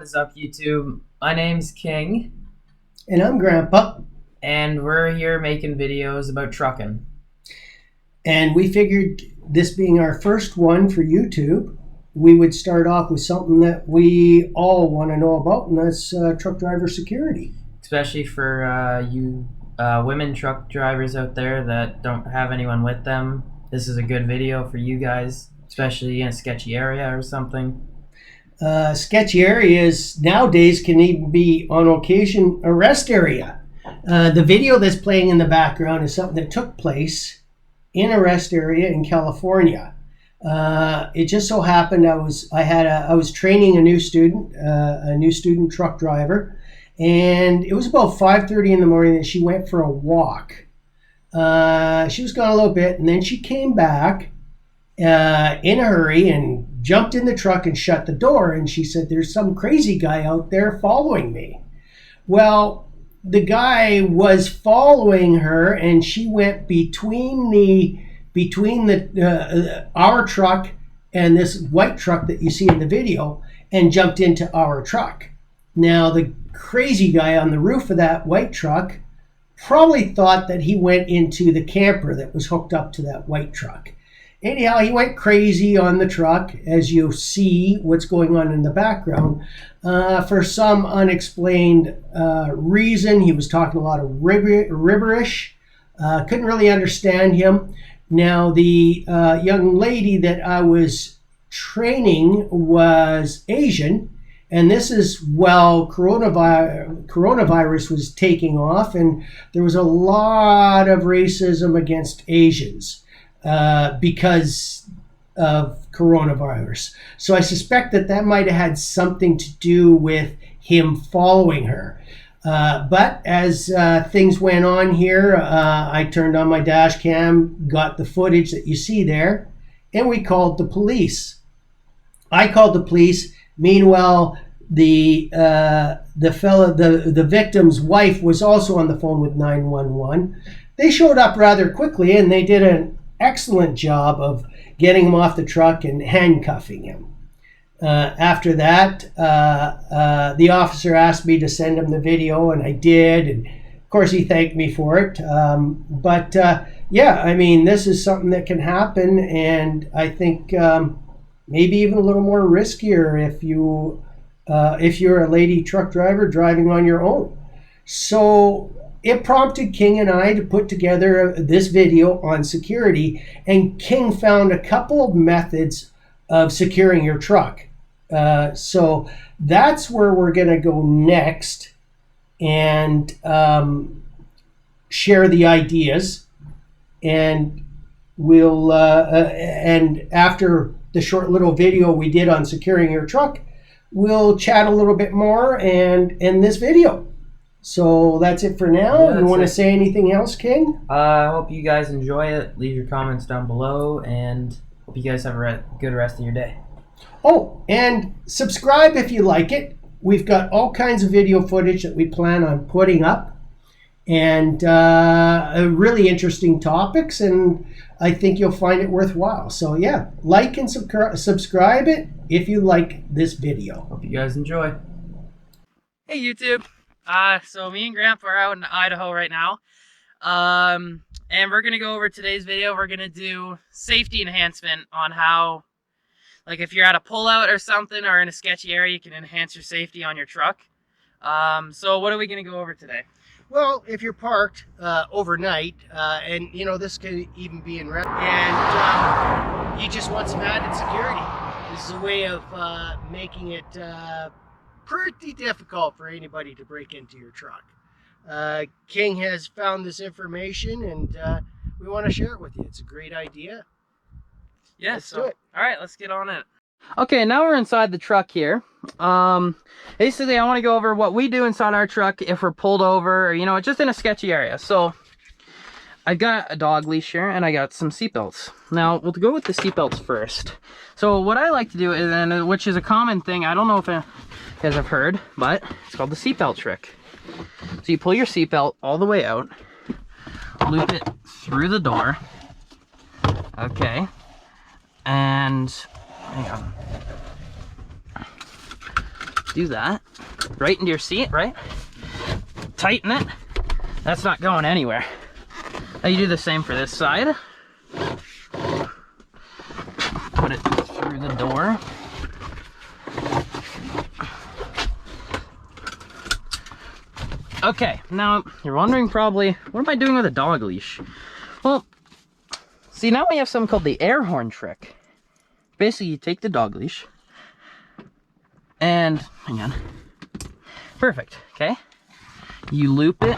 What is up, YouTube? My name's King, And I'm Grandpa. and we're here making videos about trucking. And we figured, this being our first one for YouTube, we would start off with something that we all want to know about, and that's truck driver security. Especially for you women truck drivers out there that don't have anyone with them. This is a good video for you guys, especially in a sketchy area or something. Sketchy areas nowadays can even be, on occasion, a rest area. The video that's playing in the background is something that took place in a rest area in California. It just so happened I was training a new student truck driver, and it was about 5:30 in the morning that she went for a walk. She was gone a little bit, and then she came back in a hurry and jumped in the truck and shut the door. And she said, "There's some crazy guy out there following me." Well, the guy was following her, and she went between our truck and this white truck that you see in the video, and jumped into our truck. Now, the crazy guy on the roof of that white truck probably thought that he went into the camper that was hooked up to that white truck. Anyhow, he went crazy on the truck, as you see what's going on in the background. For some unexplained reason, he was talking a lot of gibberish. Couldn't really understand him. Now, the young lady that I was training was Asian, and this is while coronavirus was taking off, and there was a lot of racism against Asians because of coronavirus. So I suspect that might have had something to do with him following her. But as things went on here, I turned on my dash cam, got the footage that you see there, and we called the police. I called the police. Meanwhile, the victim's wife was also on the phone with 911. They showed up rather quickly, and they did an excellent job of getting him off the truck and handcuffing him. After that, the officer asked me to send him the video, and I did. And of course, he thanked me for it. Yeah, I mean, this is something that can happen, and I think maybe even a little more riskier if you're a lady truck driver driving on your own. So it prompted King and I to put together this video on security, and King found a couple of methods of securing your truck. So that's where we're going to go next and share the ideas. And and after the short little video we did on securing your truck, we'll chat a little bit more and end this video. So that's it for now. Yeah, you want to say anything else, King? I hope you guys enjoy it. Leave your comments down below, and hope you guys have a good rest of your day. Oh, and subscribe if you like it. We've got all kinds of video footage that we plan on putting up, and really interesting topics, and I think you'll find it worthwhile. So yeah, like and subscribe it if you like this video. Hope you guys enjoy. Hey YouTube. So me and Grandpa are out in Idaho right now. And we're gonna go over today's video. We're gonna do safety enhancement on how, like, if you're at a pullout or something or in a sketchy area, you can enhance your safety on your truck. So what are we gonna go over today? Well, if you're parked overnight, and you know, this could even be in rest, and you just want some added security, this is a way of making it pretty difficult for anybody to break into your truck. King has found this information, and we want to share it with you. It's a great idea. Yeah, Let's do it. All right, let's get on it. Okay, now we're inside the truck here. Basically, I want to go over what we do inside our truck if we're pulled over, or, you know, just in a sketchy area. So I've got a dog leash here, and I got some seatbelts. Now, we'll go with the seatbelts first. So what I like to do is, and which is a common thing, I don't know if you guys have heard, but it's called the seatbelt trick. So you pull your seatbelt all the way out, loop it through the door, okay, and hang on. do that. Right into your seat, right? Tighten it. That's not going anywhere. Now you do the same for this side. Put it through the door. Okay, now you're wondering probably, what am I doing with a dog leash? Well, see, now we have something called the air horn trick. Basically, you take the dog leash and, hang on, perfect, okay? You loop it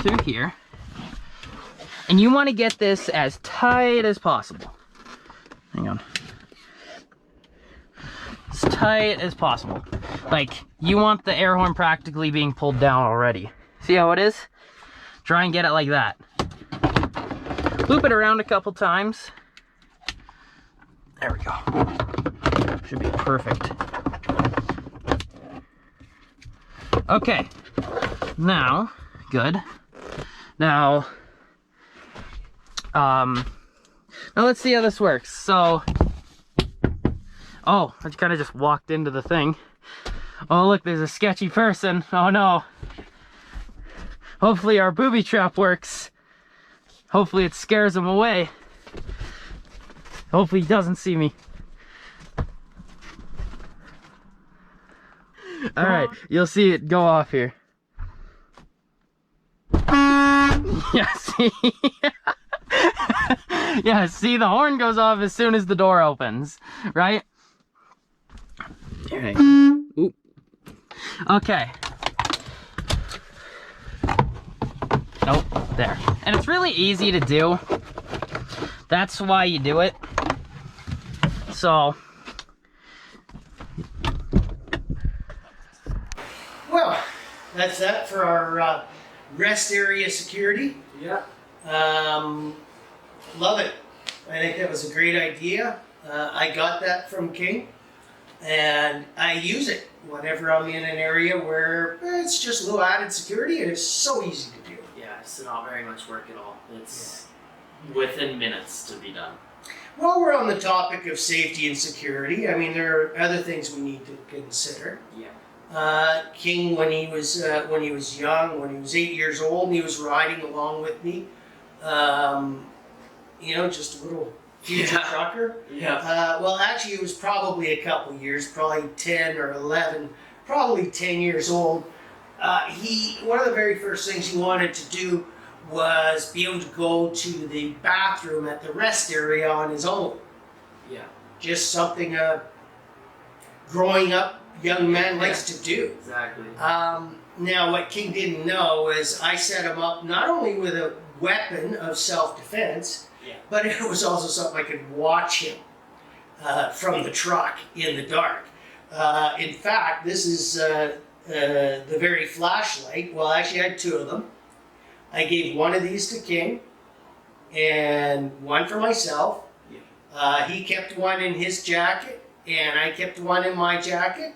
through here, and you want to get this as tight as possible. Hang on. As tight as possible. Like, you want the air horn practically being pulled down already. See how it is? Try and get it like that. Loop it around a couple times. There we go. Should be perfect. Okay. Now, good. Now let's see how this works. So, oh, I kind of just walked into the thing. Oh, look, there's a sketchy person. Oh no. Hopefully our booby trap works. Hopefully it scares him away. Hopefully he doesn't see me. All right, you'll see it go off here. Yeah, see? Yeah, see, the horn goes off as soon as the door opens, right? Okay. Oop. Okay. Nope, there. And it's really easy to do. That's why you do it. So. Well, that's that for our rest area security. Yeah. Love it. I think that was a great idea. I got that from King, and I use it whenever I'm in an area where it's just a little added security, and it's so easy to do. Yeah, it's not very much work at all. It's within minutes to be done. While we're on the topic of safety and security, I mean, there are other things we need to consider. Yeah. King, when he was young, when he was 8 years old, and he was riding along with me. Just a little future trucker. Yeah. Well, actually, it was probably a couple years, probably 10 or 11, probably 10 years old. One of the very first things he wanted to do was be able to go to the bathroom at the rest area on his own. Yeah. Just something a growing up young man likes to do. Exactly. Now, what King didn't know is I set him up not only with a weapon of self-defense, but it was also something I could watch him from the truck in the dark. In fact, this is the very flashlight. Well, actually, I had two of them. I gave one of these to King and one for myself. He kept one in his jacket, and I kept one in my jacket.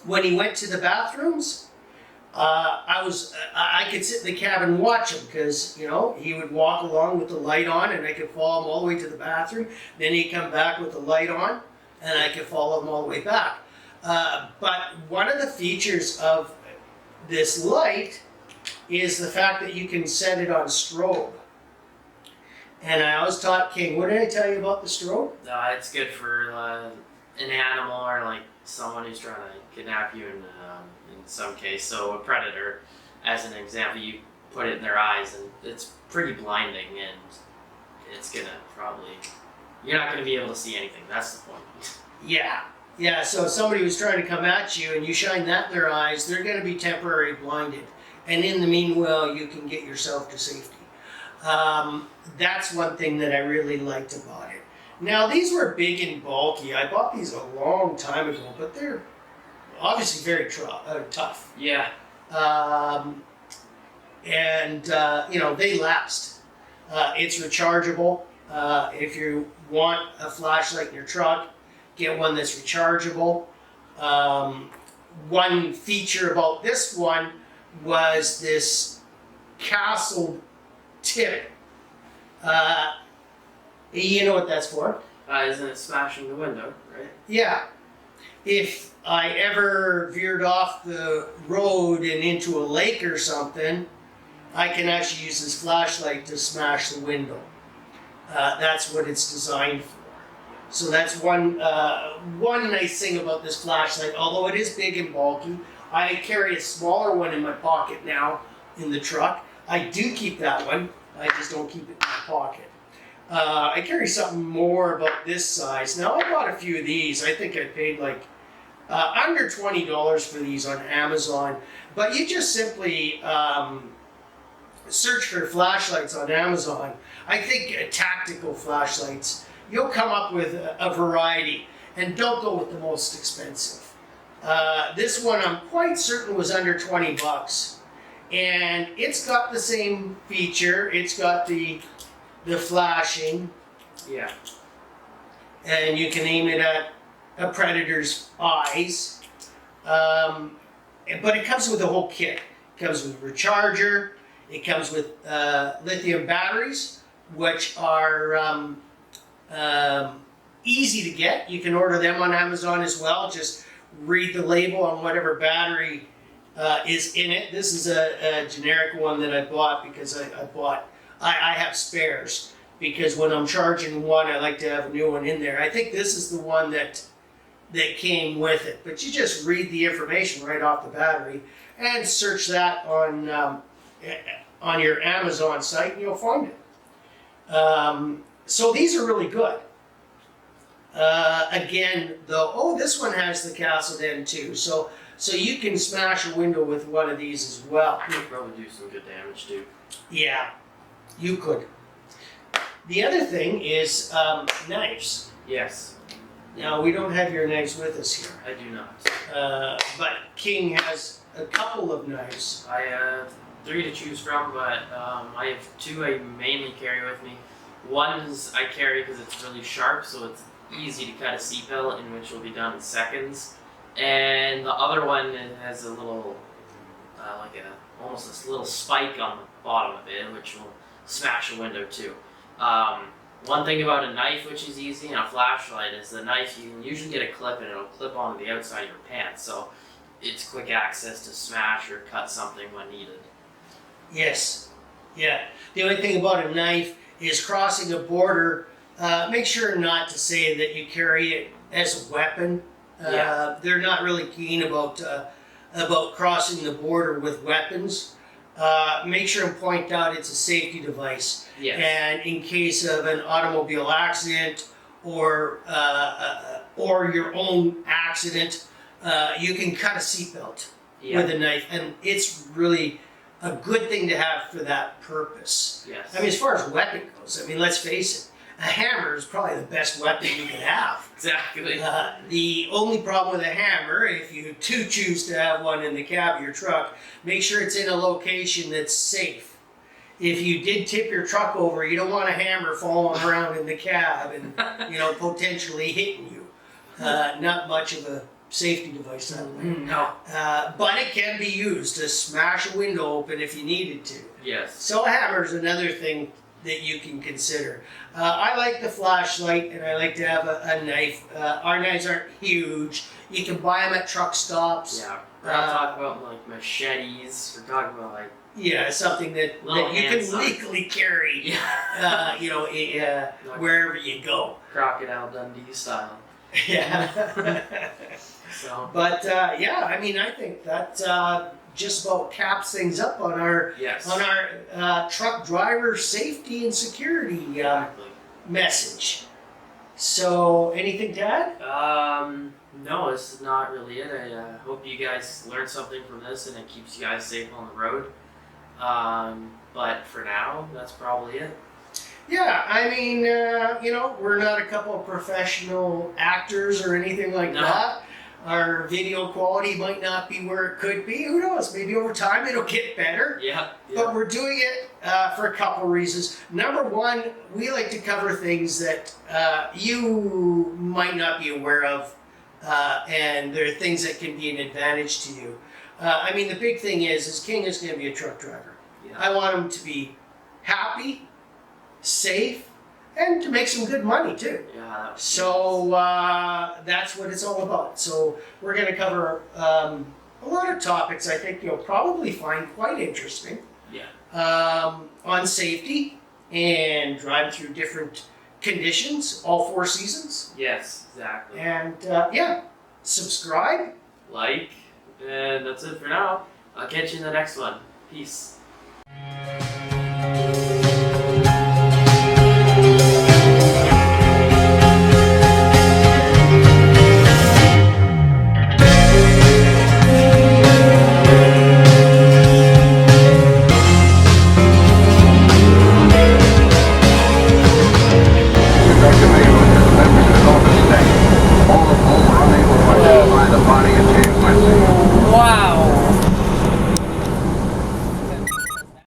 When he went to the bathrooms, I could sit in the cab and watch him because, he would walk along with the light on and I could follow him all the way to the bathroom. Then he'd come back with the light on and I could follow him all the way back. But one of the features of this light is the fact that you can set it on strobe. And I always taught King, what did I tell you about the strobe? It's good for an animal or like someone who's trying to kidnap you in some case. So a predator, as an example, you put it in their eyes and it's pretty blinding and it's gonna you're not gonna be able to see anything. That's the point. Yeah, so if somebody was trying to come at you and you shine that in their eyes, they're gonna be temporarily blinded. And in the meanwhile, you can get yourself to safety. That's one thing that I really liked about it. Now, these were big and bulky. I bought these a long time ago, but they're obviously very tough. Yeah. They last. It's rechargeable. If you want a flashlight in your truck, get one that's rechargeable. One feature about this one was this castle tip. You know what that's for? Isn't it smashing the window? right? Yeah. If I ever veered off the road and into a lake or something, I can actually use this flashlight to smash the window. That's what it's designed for. So that's one nice thing about this flashlight. Although it is big and bulky, I carry a smaller one in my pocket now in the truck. I do keep that one. I just don't keep it in my pocket. I carry something more about this size. Now I bought a few of these. I think I paid like under $20 for these on Amazon. But you just simply search for flashlights on Amazon. I think tactical flashlights. You'll come up with a variety, and don't go with the most expensive. This one I'm quite certain was under 20 bucks, and it's got the same feature. It's got the flashing, Yeah. and you can aim it at a predator's eyes. But it comes with a whole kit. It comes with a recharger. It comes with lithium batteries, which are easy to get. You can order them on Amazon as well. Just read the label on whatever battery is in it. This is a generic one that I bought because I have spares, because when I'm charging one, I like to have a new one in there. I think this is the one that came with it. But you just read the information right off the battery and search that on your Amazon site, and you'll find it. So these are really good. Again, though, this one has the castle den too. So you can smash a window with one of these as well. You could probably do some good damage too. Yeah, you could. The other thing is knives. Yes. Now, we don't have your knives with us here. I do not. But King has a couple of knives. I have 3 to choose from, but I have 2 I mainly carry with me. One's I carry because it's really sharp, so it's easy to cut a seatbelt, in which will be done in seconds. And the other one has a little, almost a little spike on the bottom of it, which will smash a window too. One thing about a knife, which is easy, and a flashlight, is the knife, you can usually get a clip and it'll clip onto the outside of your pants, so it's quick access to smash or cut something when needed. Yes. Yeah. The only thing about a knife is crossing a border. Make sure not to say that you carry it as a weapon. They're not really keen about crossing the border with weapons. Make sure and point out it's a safety device. Yes. And in case of an automobile accident or your own accident, you can cut a seatbelt with a knife, and it's really a good thing to have for that purpose. Yes. I mean, as far as weapon goes, I mean, let's face it, a hammer is probably the best weapon you can have. Exactly. The only problem with a hammer, if you do choose to have one in the cab of your truck, make sure it's in a location that's safe. If you did tip your truck over, you don't want a hammer falling around in the cab and potentially hitting you. Not much of a safety device that way. No. But it can be used to smash a window open if you needed to. Yes. So a hammer is another thing that you can consider. I like the flashlight, and I like to have a knife. Our knives aren't huge. You can buy them at truck stops. Yeah. We're not talking about like machetes. We're talking about like something that you can legally carry. Yeah. Wherever you go. Crocodile Dundee style. Yeah. So. But I mean, I think that just about caps things up on our truck driver safety and security message. So, anything to add? No, this is not really it. I hope you guys learned something from this and it keeps you guys safe on the road. But for now, that's probably it. Yeah, I mean, we're not a couple of professional actors or anything like that. Our video quality might not be where it could be. Who knows? Maybe over time it'll get better. Yeah. But we're doing it for a couple reasons. Number one, we like to cover things that you might not be aware of, and there are things that can be an advantage to you. I mean, the big thing is King is going to be a truck driver. Yeah. I want him to be happy, safe, and to make some good money too. Yeah. That was So that's what it's all about. So we're going to cover a lot of topics I think you'll probably find quite interesting. Yeah. On safety and driving through different conditions, all 4 seasons. Yes, exactly. And subscribe. Like, and that's it for now. I'll catch you in the next one. Peace.